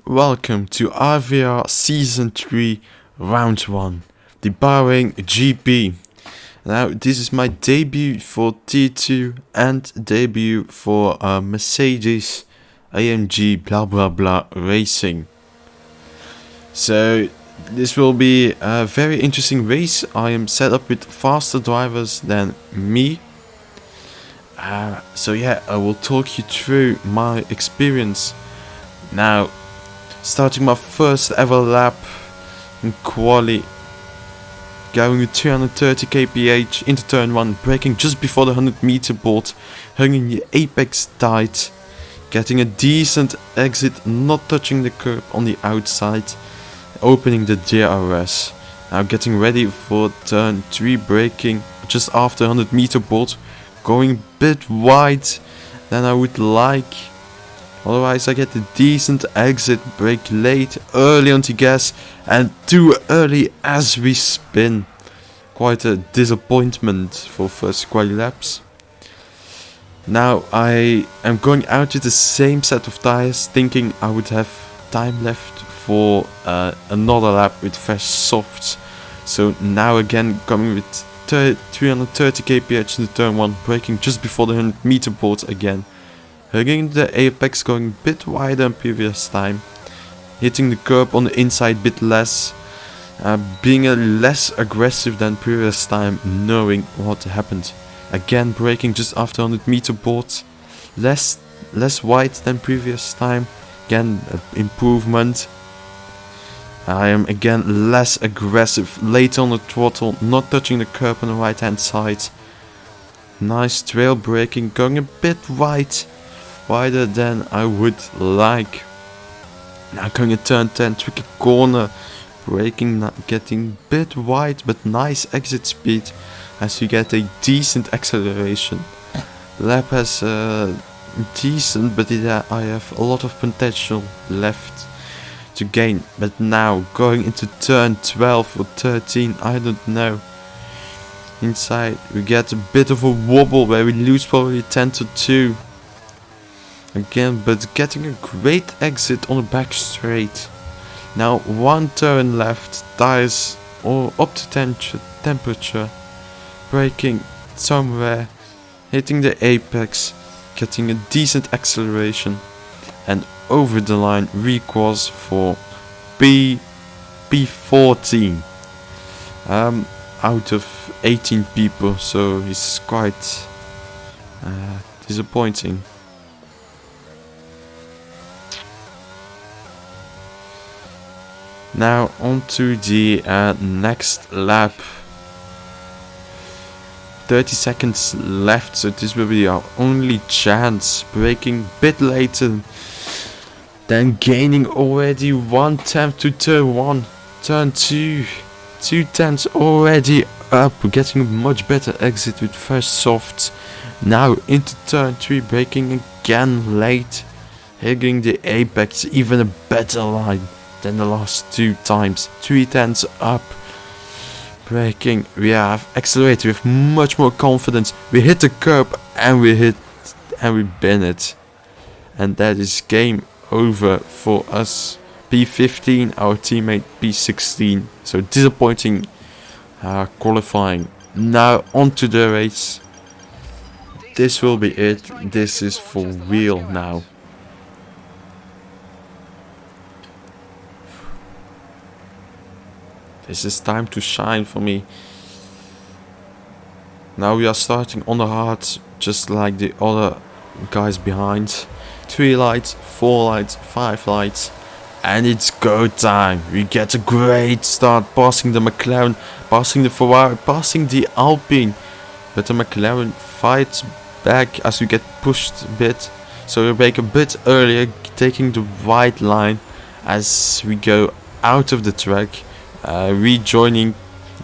Welcome to RVR Season 3, Round 1, the Bahrain GP. Now, this is my debut for T2 and debut for Mercedes AMG blah blah blah racing. So, this will be a very interesting race. I am set up with faster drivers than me. So yeah, I will talk you through my experience. Now, starting my first ever lap in quali, going with 330 kph into turn 1, braking just before the 100-meter board, hugging the apex tight, getting a decent exit, not touching the curb on the outside, opening the DRS. Now getting ready for turn 3, braking just after 100-meter board, going a bit wide than I would like. Otherwise I get a decent exit, brake late, early onto gas and too early as we spin. Quite a disappointment for first quali laps. Now I am going out with the same set of tires, thinking I would have time left for another lap with fresh softs. So now again coming with 330 kph into turn 1, braking just before the 100-meter board again. Hugging the apex, going a bit wider than previous time, hitting the curb on the inside a bit less, being a less aggressive than previous time, knowing what happened. Again braking just after 100-meter board, less wide than previous time, again improvement. I am again less aggressive, late on the throttle, not touching the curb on the right hand side. Nice trail braking, going a bit wider than I would like. Now going at turn 10, tricky corner, braking, getting a bit wide but nice exit speed as you get a decent acceleration. Lap has decent, but I have a lot of potential left to gain. But now going into turn 12 or 13, I don't know. Inside we get a bit of a wobble where we lose probably 10 to 2. Again, but getting a great exit on the back straight. Now one turn left, tires all up to temperature, braking somewhere, hitting the apex, getting a decent acceleration, and over the line recourse for P14 out of 18 people, so it's quite disappointing. Now on to the next lap. 30 seconds left, so this will be our only chance. Braking a bit later, then gaining already 1/10 to turn 1. Turn 2, 2/10 already up, getting a much better exit with fresh softs. Now into turn 3, braking again late, hitting the apex, even a better line than the last 2 times. 3/10 up, braking, we have accelerated with much more confidence. We hit the curb and we bin it, and that is game over for us. P15, our teammate P16, so disappointing qualifying. Now on to the race. This will be it. This is for real now. This is time to shine for me. Now we are starting on the hard, just like the other guys behind. 3 lights, 4 lights, 5 lights, and it's go time. We get a great start, passing the McLaren, passing the Ferrari, passing the Alpine, but the McLaren fights back as we get pushed a bit. So we break a bit earlier, taking the right line as we go out of the track. Rejoining,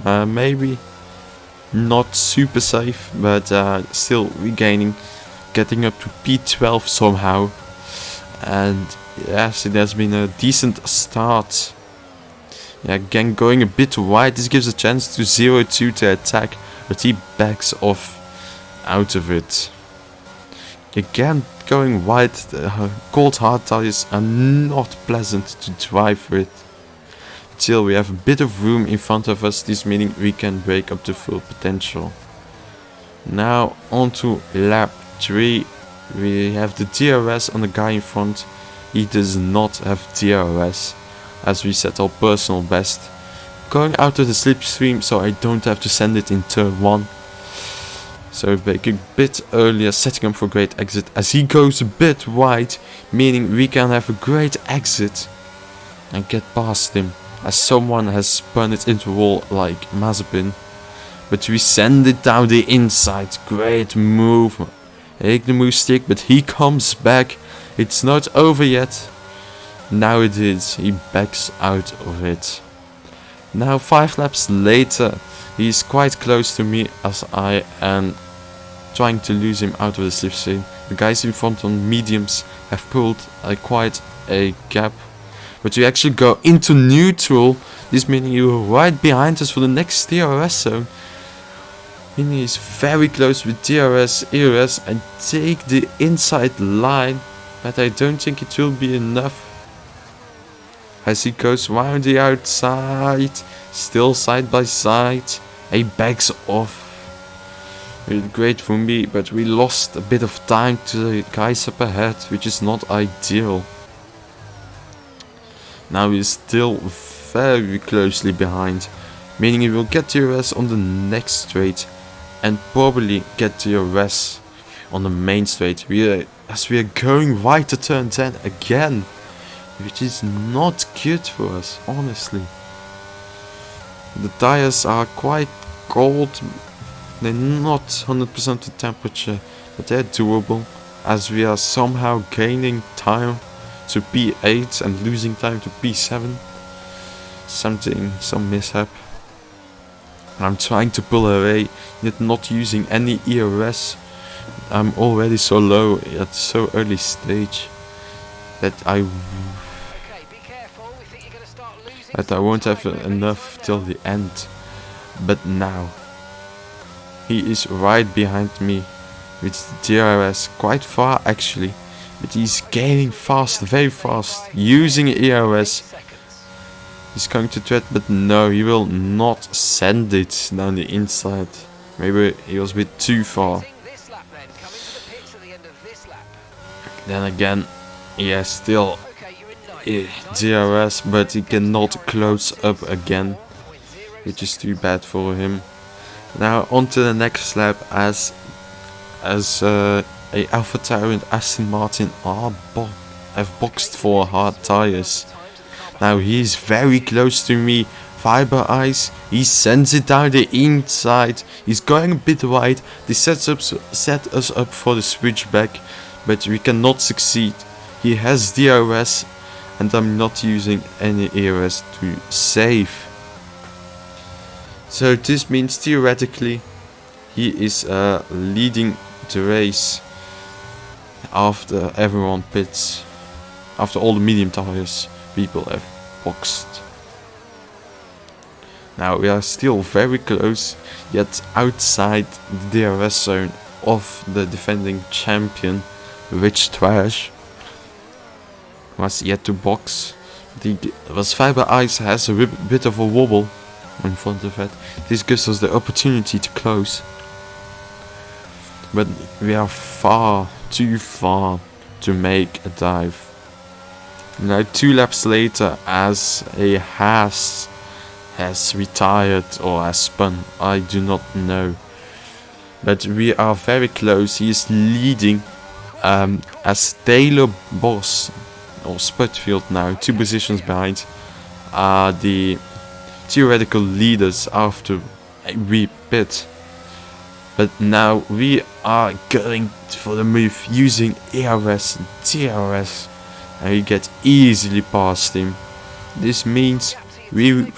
maybe not super safe, but still regaining, getting up to P12 somehow. And yes, it has been a decent start. Yeah, again going a bit wide, this gives a chance to 0-2 to attack, but he backs off out of it. Again, going wide, cold hard tires are not pleasant to drive with. Till we have a bit of room in front of us, this meaning we can break up to full potential. Now on to lap 3. We have the DRS on the guy in front. He does not have DRS, as we set our personal best. Going out of the slipstream so I don't have to send it in turn 1. So break a bit earlier, setting up for great exit as he goes a bit wide, meaning we can have a great exit and get past him, as someone has spun it into a wall like Mazepin. But we send it down the inside. Great move. Take the move stick, but he comes back. It's not over yet. Now it is. He backs out of it. Now 5 laps later, he's quite close to me as I am trying to lose him out of the slipstream. The guys in front on mediums have pulled quite a gap. But we actually go into neutral. This meaning you are right behind us for the next DRS zone. Meaning he's very close with DRS, ERS and take the inside line. But I don't think it will be enough. As he goes round the outside. Still side by side. He backs off. Great for me, but we lost a bit of time to the guys up ahead, which is not ideal. Now he's still very closely behind, meaning he will get DRS on the next straight and probably get DRS on the main straight. As we are going right to turn 10 again, which is not good for us, honestly. The tires are quite cold. They're not 100% the temperature, but they're doable, as we are somehow gaining time to P8 and losing time to P7. Some mishap. I'm trying to pull away, yet not using any ERS. I'm already so low at so early stage that I won't have enough till the end. But now he is right behind me with the DRS, quite far actually, but he's gaining fast, very fast, using ERS. He's going to thread, but no, he will not send it down the inside. Maybe he was a bit too far. Then again, he has still DRS, but he cannot close up again, which is too bad for him. Now on to the next lap, as a AlphaTauri and Aston Martin have boxed for hard tires. Now he's very close to me. Fiber Eyes, he sends it down the inside. He's going a bit wide. This set us up for the switchback, but we cannot succeed. He has DRS and I'm not using any ERS to save. So this means theoretically he is leading the race after everyone pits, after all the medium tires people have boxed. Now we are still very close, yet outside the DRS zone of the defending champion, Rich Trash. Was yet to box. Fiber Eyes has a bit of a wobble in front of it. This gives us the opportunity to close. But we are far too far to make a dive. Now 2 laps later, as a Haas has retired or has spun, I do not know. But we are very close. He is leading as Taylor Boss or Spudfield now, 2 positions behind, are the theoretical leaders after we pit. But now we are going for the move using ERS and DRS, and we get easily past him. This means we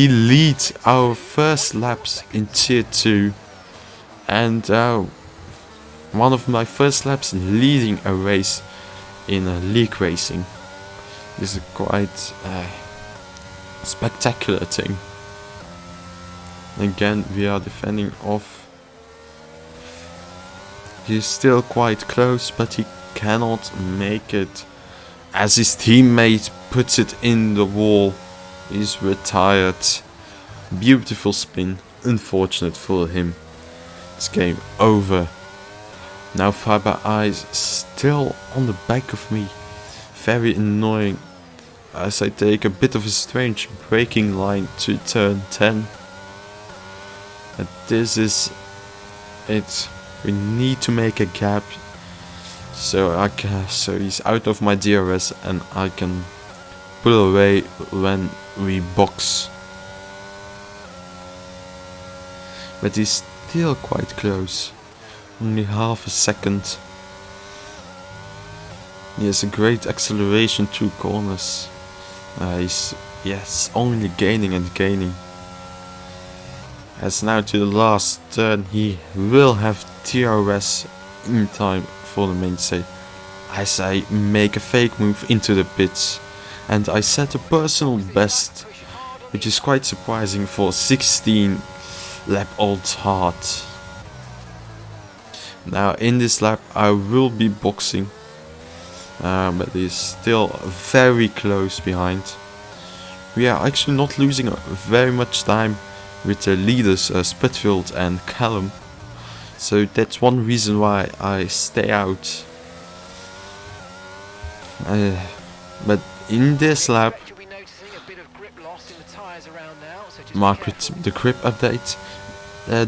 lead our first laps in tier 2, and one of my first laps in leading a race in a league racing. This is quite spectacular thing. Again, we are defending off He's still quite close, but he cannot make it. As his teammate puts it in the wall, he's retired. Beautiful spin, unfortunate for him. It's game over. Now Fiber Eyes still on the back of me. Very annoying as I take a bit of a strange braking line to turn 10. And this is it. We need to make a gap so he's out of my DRS and I can pull away when we box. But he's still quite close. Only half a second. He has a great acceleration through corners. He's only gaining and gaining. As now to the last turn, he will have DRS in time for the main save. As I make a fake move into the pits, and I set a personal best, which is quite surprising for 16 lap old heart. Now in this lap I will be boxing, but he's still very close behind. We are actually not losing very much time with the leaders Spitfield and Callum, so that's one reason why I stay out. But in this lap, mark with the grip update,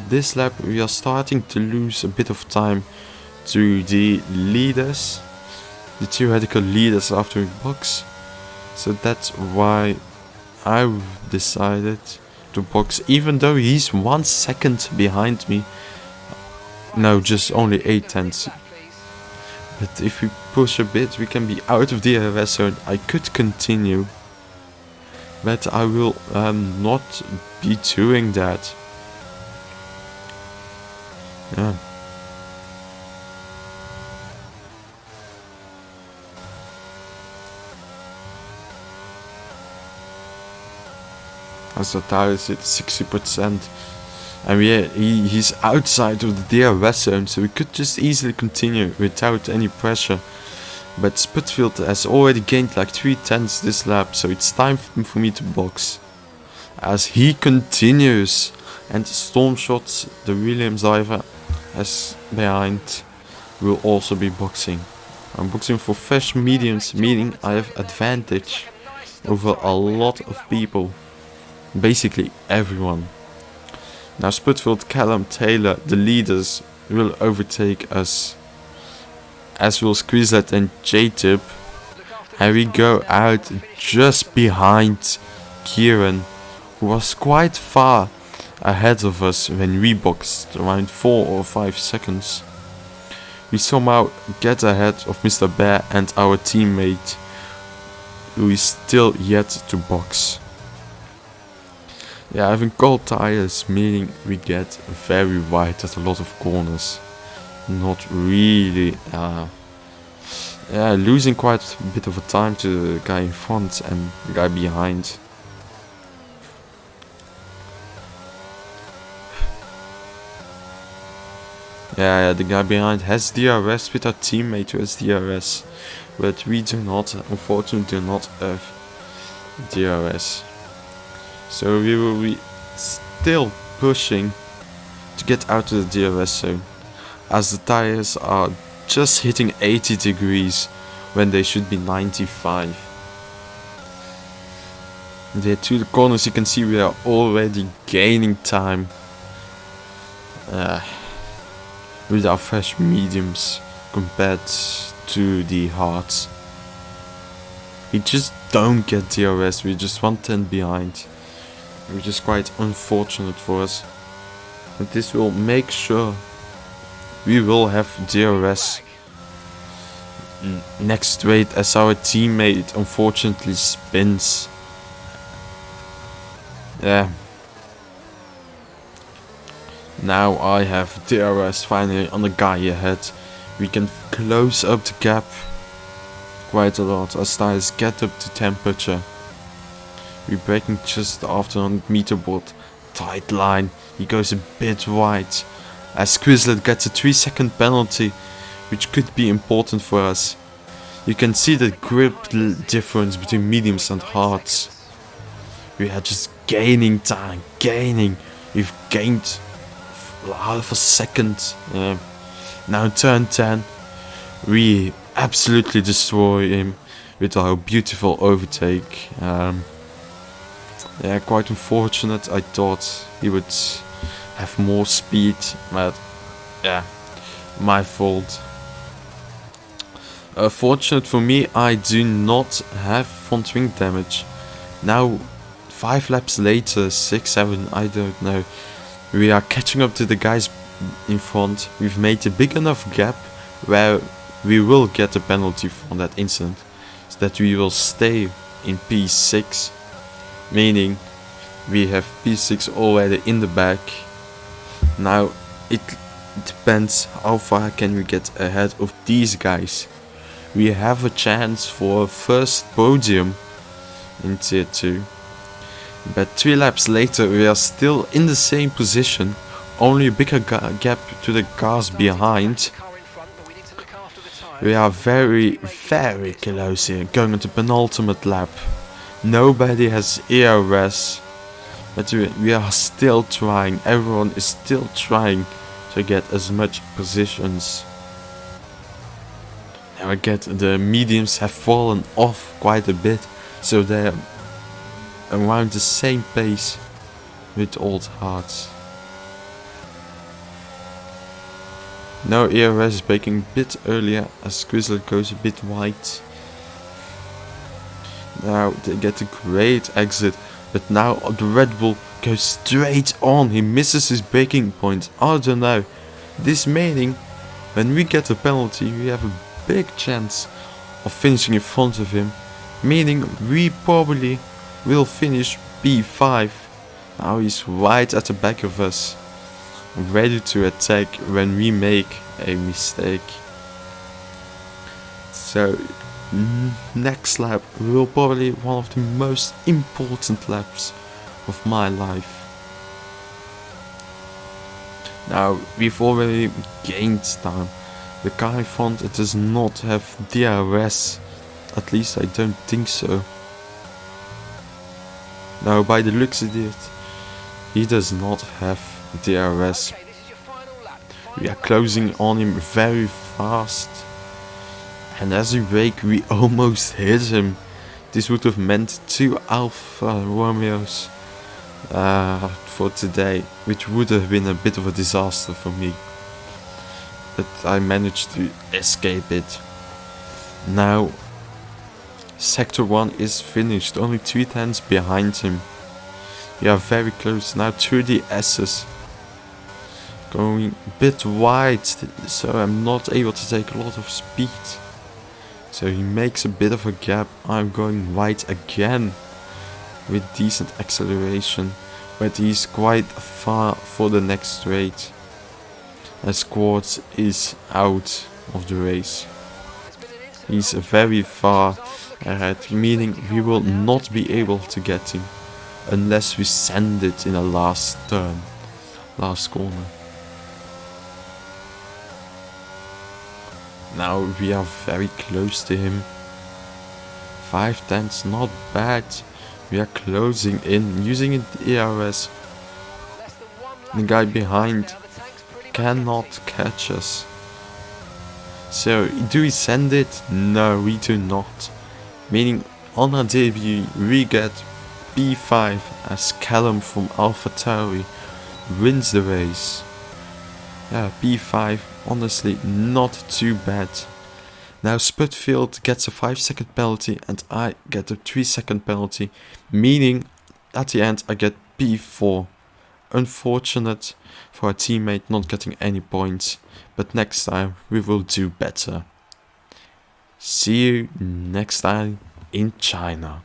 this lap we are starting to lose a bit of time to the leaders, the theoretical leaders after we box. So that's why I decided to box, even though he's 1 second behind me. No, just only 8 tenths. But if we push a bit, we can be out of the DRS zone. I could continue, but I will not be doing that. Yeah. As the tire is at 60%, and he's outside of the DRS zone, so we could just easily continue without any pressure. But Spitfield has already gained like 3 tenths this lap, so it's time for me to box. As he continues, and Storm Shots, the Williams driver, as behind, will also be boxing. I'm boxing for fresh mediums, meaning I have advantage over a lot of people. Basically everyone. Now Spitfield, Callum, Taylor, the leaders, will overtake us, as will Squeezelet and J-Tip. And we go out just behind Kieran, who was quite far ahead of us when we boxed, around 4 or 5 seconds. We somehow get ahead of Mr. Bear and our teammate, who is still yet to box. Yeah, having cold tires meaning we get very wide at a lot of corners. Not really, losing quite a bit of a time to the guy in front and the guy behind. Yeah, the guy behind has DRS with our teammate who has DRS, but we do not, unfortunately, do not have DRS. So we will be still pushing to get out of the DRS zone, as the tires are just hitting 80 degrees when they should be 95. There to the corners you can see we are already gaining time with our fresh mediums compared to the hards. We just don't get DRS, we're just 110 behind, which is quite unfortunate for us. But this will make sure we will have DRS next straight, as our teammate unfortunately spins. Yeah. Now I have DRS finally on the guy ahead. We can close up the gap quite a lot as tires get up to temperature. We're braking just after 100 meter board. Tight line. He goes a bit wide. as Quizlet gets a 3-second penalty, which could be important for us. You can see the grip difference between mediums and hards. We are just gaining time, gaining. We've gained half a second. Now turn 10, we absolutely destroy him with our beautiful overtake. Yeah, quite unfortunate. I thought he would have more speed, but yeah, my fault. Fortunate for me, I do not have front wing damage. Now, 5 laps later, 6, 7, I don't know. We are catching up to the guys in front. We've made a big enough gap where we will get a penalty from that incident, so that we will stay in P6, meaning we have P6 already in the back. Now it depends how far can we get ahead of these guys. We have a chance for a first podium in tier 2, but 3 laps later we are still in the same position, only a bigger gap to the cars behind. We are very close here, going into penultimate lap. Nobody has ERS, but we are still trying. Everyone is still trying to get as much positions. Now again, the mediums have fallen off quite a bit, so they are around the same pace with old hards. Now ERS is braking a bit earlier as Quizlet goes a bit wide. Now they get a great exit, but now the Red Bull goes straight on. He misses his braking point. I don't know. This meaning when we get a penalty we have a big chance of finishing in front of him, meaning we probably will finish P5. Now he's right at the back of us, ready to attack when we make a mistake. So next lap will probably one of the most important laps of my life. Now we've already gained time. The car in front, it does not have DRS, at least I don't think so. Now by the looks of it, he does not have DRS. We are closing on him very fast, and as we brake we almost hit him. This would have meant 2 Alfa Romeos for today, which would have been a bit of a disaster for me, but I managed to escape it. Now Sector 1 is finished, only 3 tenths behind him. We are very close now to the S's. Going a bit wide, so I'm not able to take a lot of speed. So he makes a bit of a gap. I'm going wide again with decent acceleration, but he's quite far for the next straight, as Quartz is out of the race. He's very far ahead, meaning we will not be able to get him unless we send it in a last turn, last corner. Now we are very close to him. 5 tenths, not bad. We are closing in, using an ERS. The guy behind cannot catch us. So, do we send it? No, we do not. Meaning, on our debut, we get P5 as Callum from AlphaTauri wins the race. Yeah, P5, honestly not too bad. Now Spudfield gets a 5-second penalty and I get a 3-second penalty, meaning at the end I get P4. Unfortunate for our teammate not getting any points, but next time we will do better. See you next time in China.